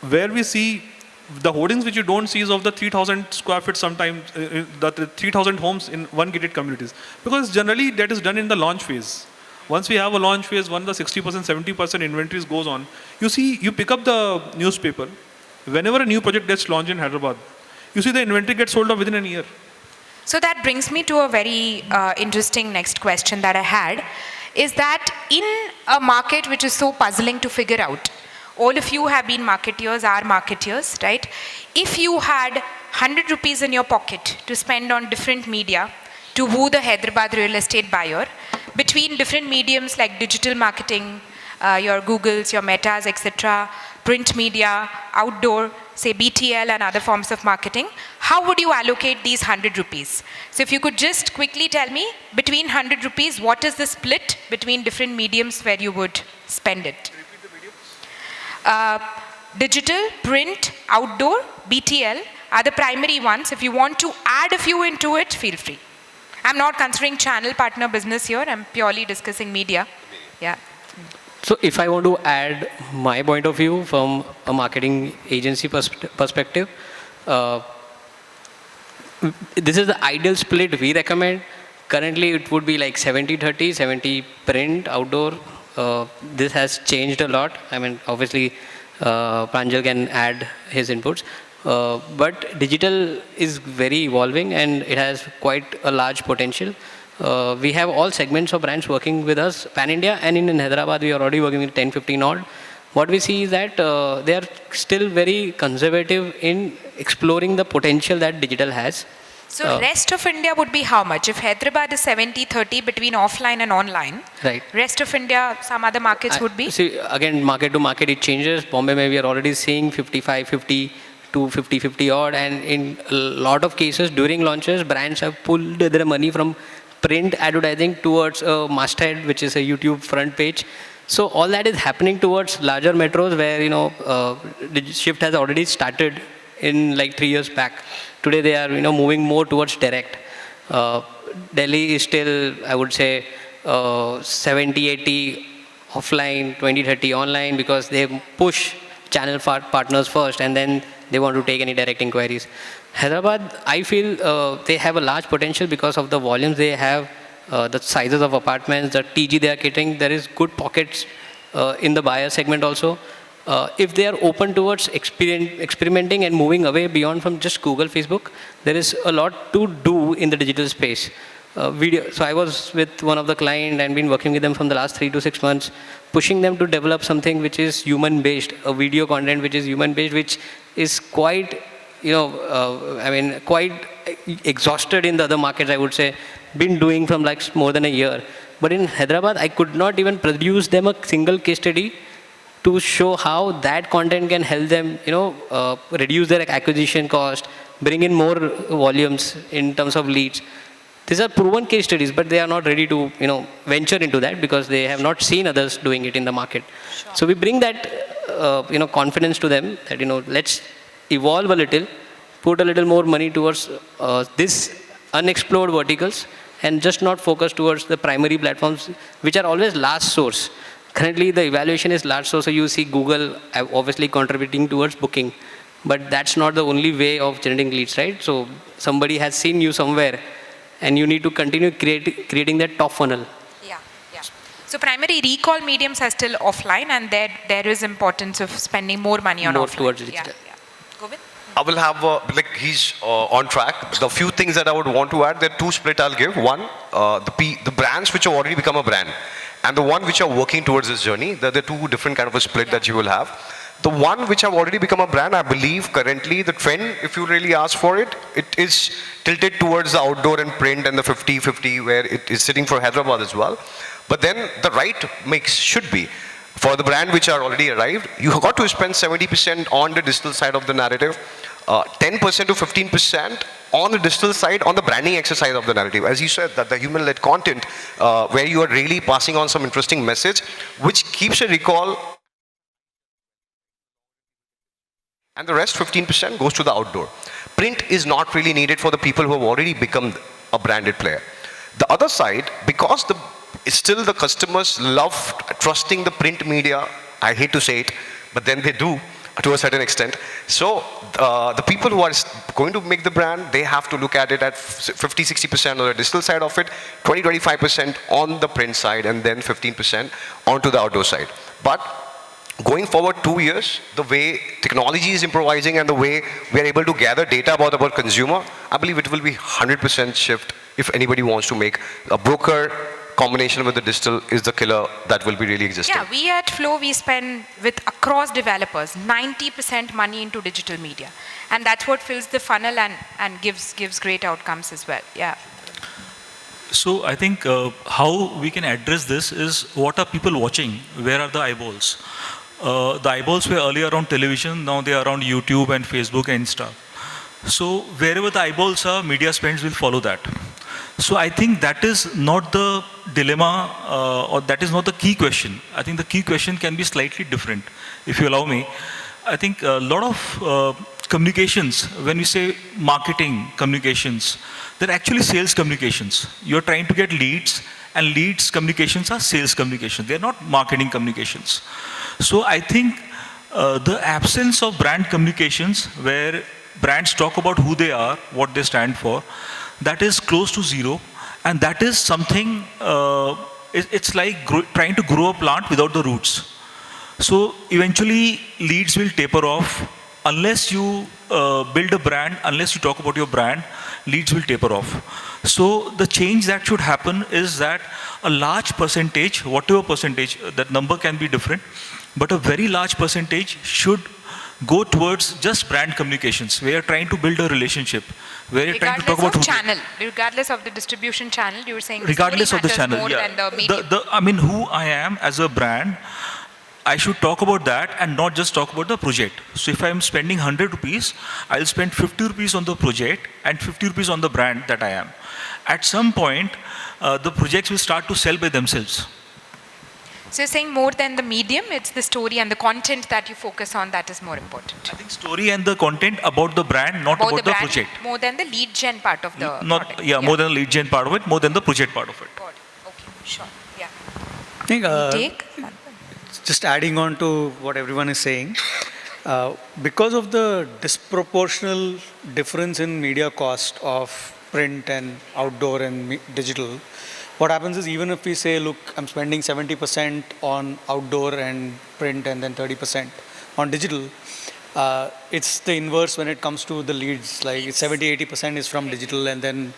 where we see the hoardings which you don't see is of the 3,000 square feet sometimes, the 3,000 homes in one gated communities. Because generally that is done in the launch phase. Once we have a launch phase, when the 60%, 70% inventories goes on, you pick up the newspaper. Whenever a new project gets launched in Hyderabad, you see the inventory gets sold off within a year. So that brings me to a very interesting next question that I had, is that in a market which is so puzzling to figure out, all of you have been marketeers, are marketeers, right? If you had 100 rupees in your pocket to spend on different media to woo the Hyderabad real estate buyer, between different mediums like digital marketing, your Googles, your Metas, etc., print media, outdoor, say BTL and other forms of marketing, how would you allocate these 100 rupees? So if you could just quickly tell me, between 100 rupees, what is the split between different mediums where you would spend it? Repeat the mediums. Digital, print, outdoor, BTL are the primary ones. If you want to add a few into it, feel free. I'm not considering channel partner business here. I'm purely discussing media. Yeah. So if I want to add my point of view from a marketing agency perspective, this is the ideal split we recommend. Currently, it would be like 70-30, 70 print, outdoor, this has changed a lot. I mean, obviously, Pranjal can add his inputs. But digital is very evolving and it has quite a large potential. We have all segments of brands working with us, pan-India, and in Hyderabad, we are already working with 10, 15 odd. What we see is that they are still very conservative in exploring the potential that digital has. So rest of India would be how much? If Hyderabad is 70-30 between offline and online, Right. rest of India, some other markets would be? See, again, market to market, it changes. Bombay, maybe we are already seeing 55-50 to 50-50 odd. And in a lot of cases, during launches, brands have pulled their money from print advertising towards a masthead, which is a YouTube front page. So all that is happening towards larger metros where, the shift has already started in like 3 years back. Today they are, moving more towards direct. Delhi is still, I would say, 70-80 offline, 20-30 online, because they push channel partners first and then they want to take any direct inquiries. Hyderabad, I feel they have a large potential because of the volumes they have, the sizes of apartments, the TG they are catering. There is good pockets in the buyer segment also. If they are open towards experimenting and moving away beyond from just Google, Facebook, there is a lot to do in the digital space. So I was with one of the client and been working with them from the last 3 to 6 months, pushing them to develop something which is human-based, a video content which is human-based, which is quite, quite exhausted in the other markets, I would say, been doing from like more than a year. But in Hyderabad, I could not even produce them a single case study to show how that content can help them, reduce their acquisition cost, bring in more volumes in terms of leads. These are proven case studies, but they are not ready to, venture into that because they have not seen others doing it in the market. Sure. So we bring that, confidence to them that, let's evolve a little, put a little more money towards this unexplored verticals and just not focus towards the primary platforms, which are always last source. Currently, the evaluation is large source, so you see Google obviously contributing towards booking, but that's not the only way of generating leads, right? So somebody has seen you somewhere, and you need to continue creating that top funnel. Yeah. So primary recall mediums are still offline, and there is importance of spending more money on more offline. Towards digital. Yeah. Govind? I will have, he's on track. The few things that I would want to add, there are two split I'll give. One, the brands which have already become a brand, and the one which are working towards this journey. They're the two different kind of a split that you will have. The one which have already become a brand, I believe currently the trend, if you really ask for it, it is tilted towards the outdoor and print and the 50-50 where it is sitting for Hyderabad as well. But then the right mix should be, for the brand which are already arrived, you have got to spend 70% on the digital side of the narrative, 10% to 15% on the digital side, on the branding exercise of the narrative. As you said, that the human-led content, where you are really passing on some interesting message, which keeps a recall, and the rest 15% goes to the outdoor. Print is not really needed for the people who have already become a branded player. The other side, because still the customers love trusting the print media, I hate to say it, but then they do to a certain extent. So the people who are going to make the brand, they have to look at it at 50-60% on the digital side of it, 20-25% on the print side, and then 15% onto the outdoor side. But going forward 2 years, the way technology is improvising and the way we are able to gather data about our consumer, I believe it will be 100% shift if anybody wants to make a broker combination with the digital is the killer that will be really existing. Yeah, we at Flow, we spend with across developers 90% money into digital media. And that's what fills the funnel and gives great outcomes as well. Yeah. So I think how we can address this is what are people watching? Where are the eyeballs? The eyeballs were earlier on television, now they are on YouTube and Facebook and Insta. So wherever the eyeballs are, media spends will follow that. So I think that is not the dilemma or that is not the key question. I think the key question can be slightly different, if you allow me. I think a lot of communications, when we say marketing communications, they're actually sales communications. You're trying to get leads, and leads communications are sales communications. They're not marketing communications. So I think the absence of brand communications, where brands talk about who they are, what they stand for, that is close to zero, and that is something it's like trying to grow a plant without the roots. So eventually leads will taper off. Unless you build a brand, unless you talk about your brand, leads will taper off. So the change that should happen is that a large percentage, whatever percentage, that number can be different, but a very large percentage should go towards just brand communications, where you're trying to build a relationship, where you're trying to talk about regardless of the distribution channel, you were saying regardless of the channel, more than the medium. I mean, who I am as a brand, I should talk about that and not just talk about the project. So if I'm spending 100 rupees, I'll spend 50 rupees on the project and 50 rupees on the brand that I am. At some point, the projects will start to sell by themselves. So you're saying more than the medium, it's the story and the content that you focus on that is more important. I think story and the content about the brand, not about the project. More than the lead gen part of the product. More than the lead gen part of it, more than the project part of it. Got it. Okay, sure. Yeah. I think just adding on to what everyone is saying, because of the disproportional difference in media cost of print and outdoor and digital, what happens is, even if we say, look, I'm spending 70% on outdoor and print and then 30% on digital, it's the inverse when it comes to the leads. Like 70-80% is from digital, and then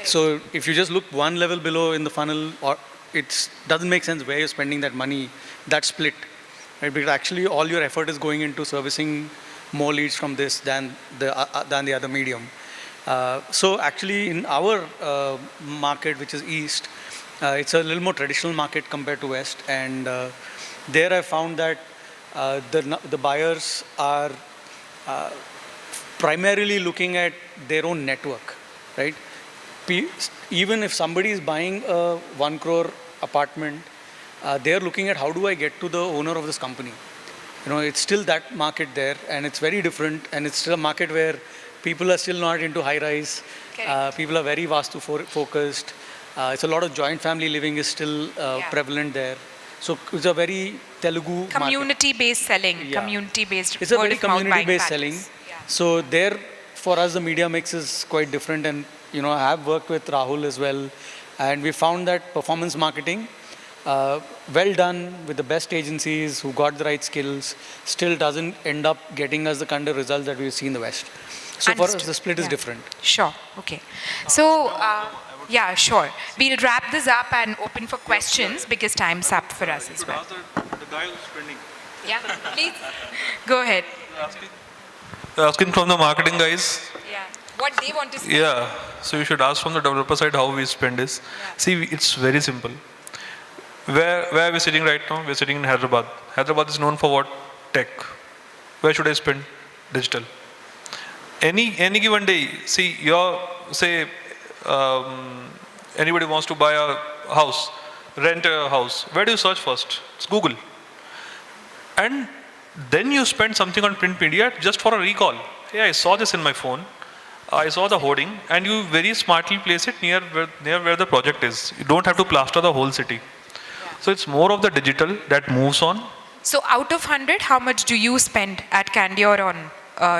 so if you just look one level below in the funnel, or it doesn't make sense where you're spending that money, that split, right? Because actually all your effort is going into servicing more leads from this than the other medium. So actually in our market, which is East, it's a little more traditional market compared to West, and there I found that the buyers are primarily looking at their own network, right? Even if somebody is buying a 1 crore apartment, they're looking at how do I get to the owner of this company. You know, it's still that market there, and it's very different, and it's still a market where people are still not into high-rise. People are very Vastu focused. It's a lot of joint family living is still prevalent there. So it's a very Telugu community-based selling, community-based. It's a very community-based selling. Yeah. So there, for us, the media mix is quite different. And you know, I have worked with Rahul as well, and we found that performance marketing, well done with the best agencies who got the right skills, still doesn't end up getting us the kind of results that we see in the West. So for us, the split is different. Sure. Okay. So. Yeah, sure. We'll wrap this up and open for questions because time's up for us as well. The guy who's spending. Yeah, please. Go ahead. Asking from the marketing guys. Yeah. What they want to spend. Yeah. So you should ask from the developer side how we spend this. Yeah. See, it's very simple. Where are we sitting right now? We're sitting in Hyderabad. Hyderabad is known for what? Tech. Where should I spend? Digital. Any given day, see, anybody wants to buy a house, rent a house, where do you search first? It's Google. And then you spend something on print media just for a recall. Hey, I saw this in my phone, I saw the hoarding, and you very smartly place it near where the project is. You don't have to plaster the whole city. Yeah. So it's more of the digital that moves on. So out of 100, how much do you spend at Candeur on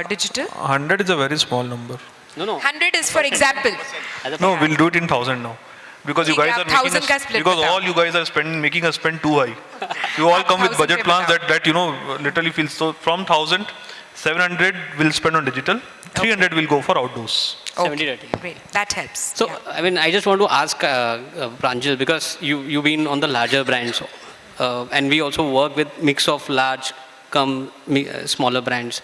digital? 100 is a very small number. No. 100 is for example. No, we'll do it in 1,000 now. Because you guys are making us, because all you guys are making us spend too high. You all come with budget plans that you know literally feels so. From 1,000, 700 will spend on digital, 300 will go for outdoors. Okay. Great, that helps. So I mean, I just want to ask Pranjal, because you've been on the larger brands, and we also work with mix of large smaller brands.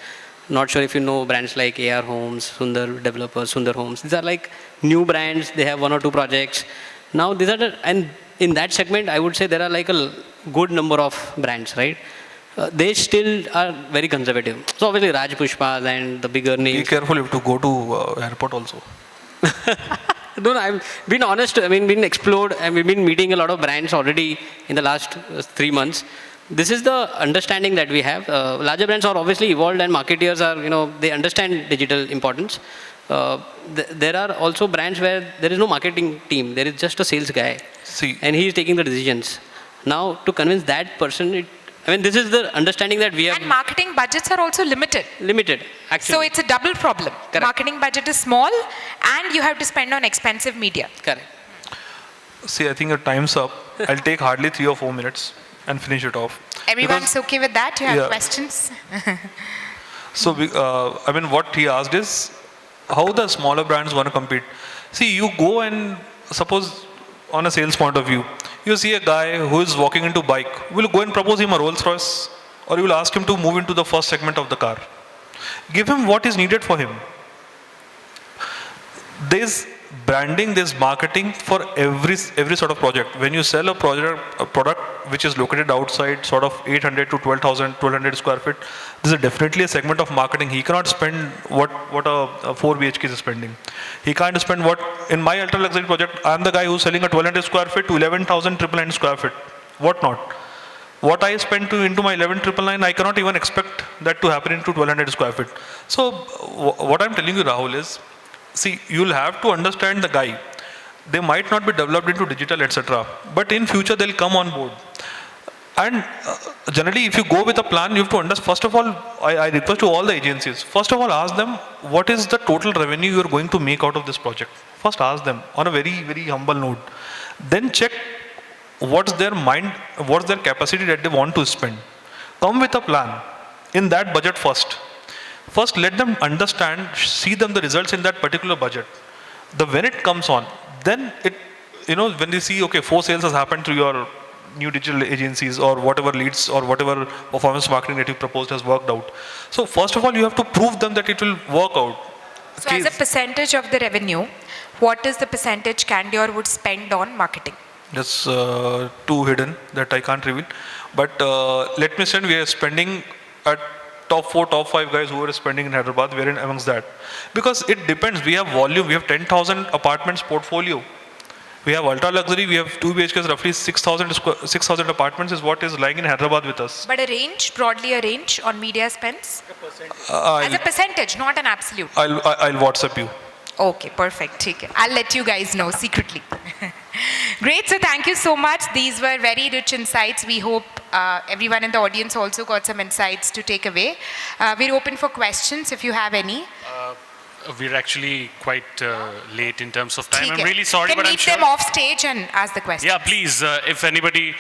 Not sure if you know brands like AR Homes, Sundar Developers, Sundar Homes. These are like new brands. They have 1 or 2 projects. Now these are and in that segment, I would say there are like a good number of brands, right? They still are very conservative. So obviously Raj Pushpas and the bigger names. Be careful if to go to airport also. No, I've been honest. I mean, been explored, and we've been meeting a lot of brands already in the last 3 months. This is the understanding that we have. Larger brands are obviously evolved, and marketeers are, they understand digital importance. There are also brands where there is no marketing team. There is just a sales guy. And he is taking the decisions. Now, to convince that person, this is the understanding that we have. And marketing budgets are also limited. Limited, actually. So it's a double problem. Correct. Marketing budget is small, and you have to spend on expensive media. Correct. See, I think your time's up. I'll take hardly 3 or 4 minutes and finish it off. Everyone's Because- okay with that? You have Yeah. questions? So, I mean, what he asked is, how the smaller brands want to compete. See, you go and suppose on a sales point of view, you see a guy who is walking into bike, will go and propose him a Rolls Royce, or you will ask him to move into the first segment of the car. Give him what is needed for him. There's branding, there's marketing for every sort of project. When you sell a product which is located outside sort of 800 to 1200 square feet, there's definitely a segment of marketing. He cannot spend what a 4 BHK is spending. He can't spend what, in my ultra luxury project, I'm the guy who's selling a 1200 square feet to 11,999 square feet. What not? What I spend into my 11,999, I cannot even expect that to happen into 1200 square feet. So what I'm telling you, Rahul, is, see, you'll have to understand the guy. They might not be developed into digital, etc. But in future, they'll come on board. And generally, if you go with a plan, you have to understand, first of all, I request to all the agencies, first of all, ask them, what is the total revenue you're going to make out of this project? First ask them on a very, very humble note. Then check what's their mind, what's their capacity that they want to spend. Come with a plan in that budget first. First, let them understand, see them the results in that particular budget. When it comes on, then when they see, okay, 4 sales has happened through your new digital agencies, or whatever leads or whatever performance marketing that you proposed has worked out. So first of all, you have to prove them that it will work out. So as a percentage of the revenue, what is the percentage Candeur would spend on marketing? That's too hidden that I can't reveal. But let me say, we are spending at top 4, top 5 guys who are spending in Hyderabad, we are in amongst that. Because it depends. We have volume. We have 10,000 apartments portfolio. We have ultra luxury. We have 2 BHKs, roughly 6,000 apartments is what is lying in Hyderabad with us. But a range, broadly a range on media spends? As a percentage, not an absolute. I'll WhatsApp you. Okay, perfect. Okay. I'll let you guys know secretly. Great, so thank you so much. These were very rich insights. We hope everyone in the audience also got some insights to take away. We're open for questions if you have any. We're actually quite late in terms of time. Okay. I'm really sorry, Can but I'm meet sure. them off stage and ask the questions. Yeah, please, if anybody...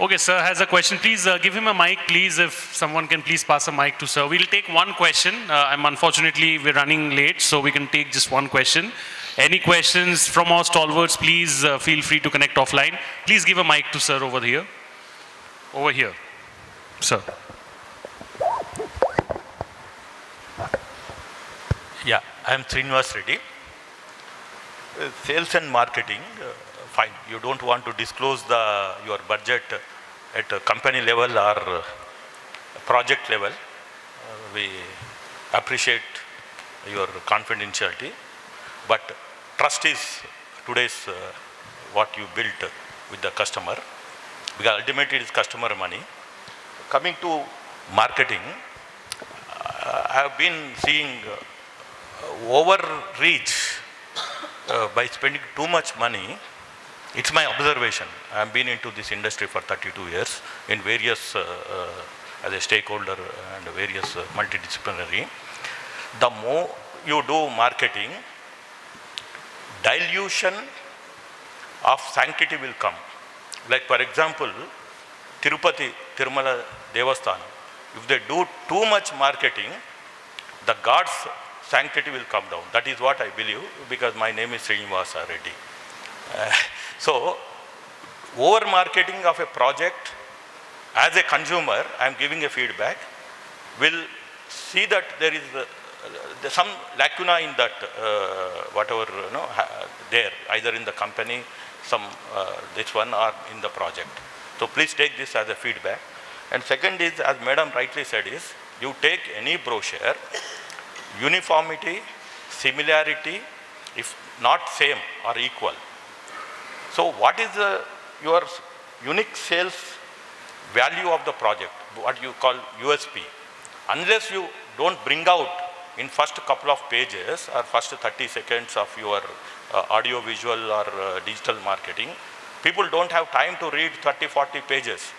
Okay, sir has a question. Please give him a mic, please. If someone can please pass a mic to sir. We'll take one question. Unfortunately, we're running late, so we can take just one question. Any questions from our stalwarts, please feel free to connect offline. Please give a mic to sir over here. Over here, sir. Yeah, I am Srinivas Reddy. Sales and marketing, fine. You don't want to disclose your budget at a company level or project level. We appreciate your confidentiality, but trust is today's what you built with the customer, because ultimately it is customer money. Coming to marketing, I have been seeing overreach by spending too much money. It's my observation. I have been into this industry for 32 years in various, as a stakeholder and various multidisciplinary. The more you do marketing, dilution of sanctity will come. Like for example, Tirupati, Tirumala Devasthanam, if they do too much marketing, the God's sanctity will come down. That is what I believe, because my name is Srinivasa Reddy. So, over marketing of a project, as a consumer, I am giving a feedback, will see that there is some lacuna in that, whatever, there, either in the company, this one, or in the project. So please take this as a feedback. And second is, as Madam rightly said, is you take any brochure, uniformity, similarity, if not same or equal. So what is your unique sales value of the project, what you call USP? Unless you don't bring out in first couple of pages or first 30 seconds of your audio visual or digital marketing, people don't have time to read 30-40 pages.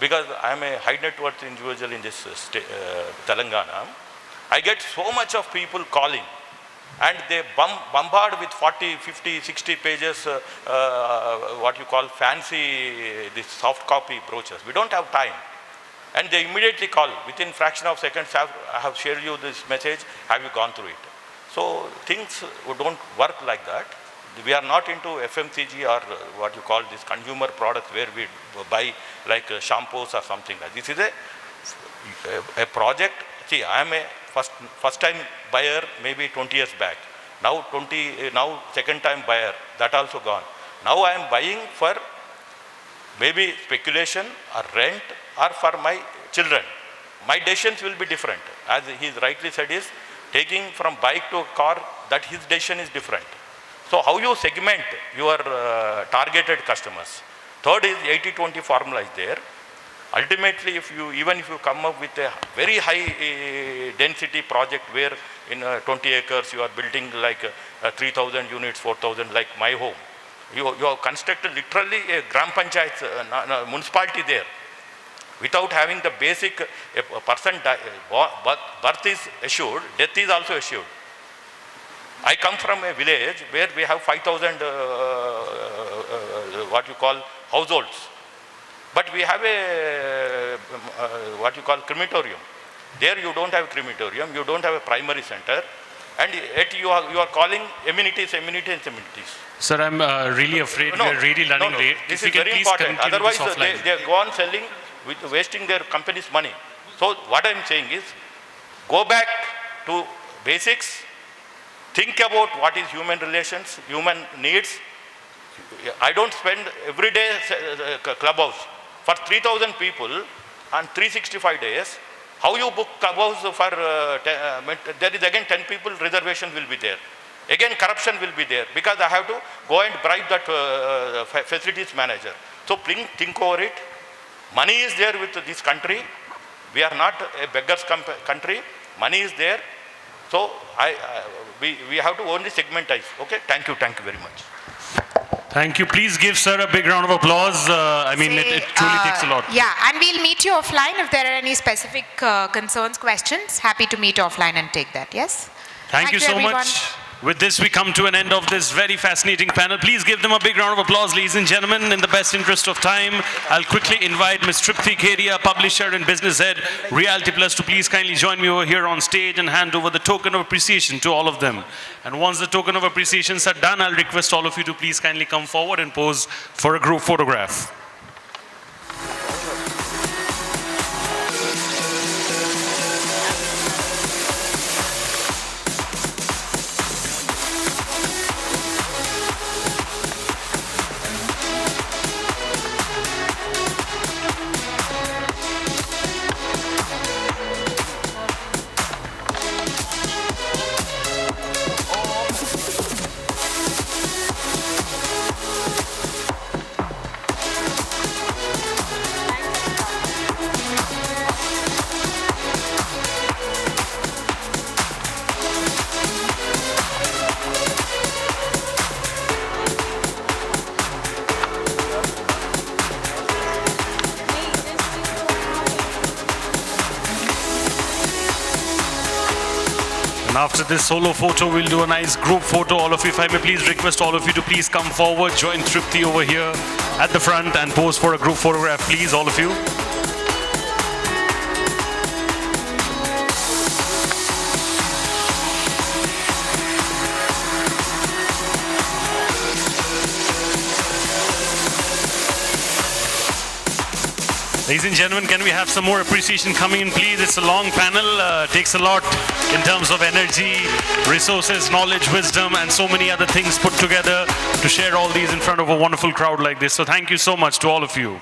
Because I am a high net worth individual in this Telangana, I get so much of people calling and they bombard with 40, 50, 60 pages, what you call fancy, this soft copy brochures. We don't have time. And they immediately call, within fraction of seconds, I have shared you this message, have you gone through it? So things don't work like that. We are not into FMCG or what you call this consumer products where we buy like shampoos or something like this. This is a project. See, I am a first time buyer maybe 20 years back. Now second time buyer, that also gone. Now I am buying for maybe speculation or rent or for my children. My decisions will be different. As he rightly said, is taking from bike to car, that his decision is different. So how you segment your targeted customers. Third is 80-20 formula is there. Ultimately, even if you come up with a very high density project where in 20 acres you are building like 3,000 units, 4,000 like my home, you have constructed literally a gram panchayat municipality there. Without having the basic, a person birth is assured, death is also assured. I come from a village where we have 5,000 what you call households. But we have a what you call crematorium. There you don't have crematorium, you don't have a primary center, and yet you are calling amenities. Sir, I'm really afraid we are really running late. This If is you can very please important. continue Otherwise, this offline. they go on selling, with wasting their company's money. So what I'm saying is, go back to basics. Think about what is human relations, human needs. I don't spend every day clubhouse. For 3,000 people on 365 days, how you book clubhouse for, there is again 10 people, reservation will be there. Again corruption will be there because I have to go and bribe that facilities manager. So please think over it. Money is there with this country. We are not a beggar's country. Money is there. So we have to only segmentize. Okay, thank you very much. Thank you. Please give sir a big round of applause. It truly takes a lot. Yeah, and we'll meet you offline if there are any specific concerns, questions. Happy to meet offline and take that, yes? Thank you so everyone. much. With this, we come to an end of this very fascinating panel. Please give them a big round of applause, ladies and gentlemen. In the best interest of time, I'll quickly invite Ms. Tripti, Kedia, publisher and business head, Realty Plus, to please kindly join me over here on stage and hand over the token of appreciation to all of them. And once the token of appreciations are done, I'll request all of you to please kindly come forward and pose for a group photograph. After this solo photo, we'll do a nice group photo. All of you, if I may please request all of you to please come forward, join Tripti over here at the front and pose for a group photograph, please, all of you. Ladies and gentlemen, can we have some more appreciation coming in, please? It's a long panel, takes a lot in terms of energy, resources, knowledge, wisdom, and so many other things put together to share all these in front of a wonderful crowd like this. So thank you so much to all of you.